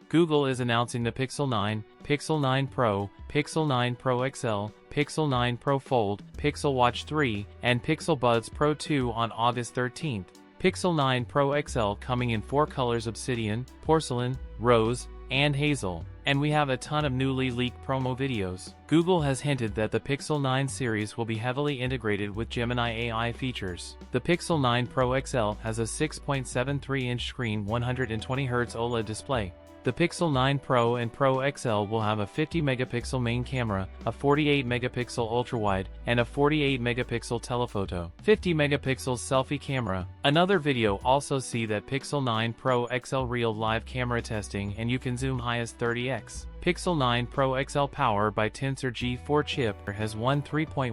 Google is announcing the Pixel 9, Pixel 9 Pro, Pixel 9 Pro XL, Pixel 9 Pro Fold, Pixel Watch 3, and Pixel Buds Pro 2 on August 13th. Pixel 9 Pro XL coming in 4 colors: obsidian, porcelain, rose, and hazel. And we have a ton of newly leaked promo videos. Google has hinted that the Pixel 9 series will be heavily integrated with Gemini AI features. The Pixel 9 Pro XL has a 6.73-inch screen, 120Hz OLED display. The Pixel 9 Pro and Pro XL will have a 50-megapixel main camera, a 48-megapixel ultrawide, and a 48-megapixel telephoto, 50-megapixel selfie camera. Another video also see that Pixel 9 Pro XL real live camera testing, and you can zoom high as 30x. Pixel 9 Pro XL powered by Tensor G4 chip has one 3.10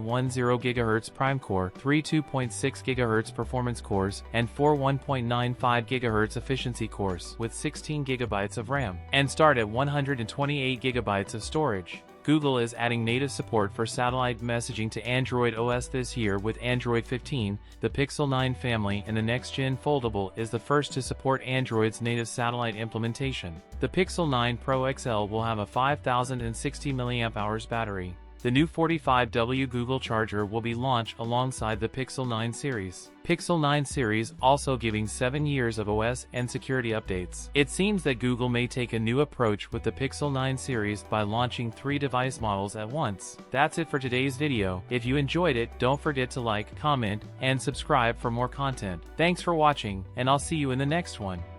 GHz prime core, 3 2.6 GHz performance cores, and 4 1.95 GHz efficiency cores with 16 GB of RAM, and start at 128 GB of storage. Google is adding native support for satellite messaging to Android OS this year with Android 15. The Pixel 9 family and the next-gen foldable is the first to support Android's native satellite implementation. The Pixel 9 Pro XL will have a 5060 mAh battery. The new 45W Google charger will be launched alongside the Pixel 9 series. Pixel 9 series also giving 7 years of OS and security updates. It seems that Google may take a new approach with the Pixel 9 series by launching 3 device models at once. That's it for today's video. If you enjoyed it, don't forget to like, comment, and subscribe for more content. Thanks for watching, and I'll see you in the next one.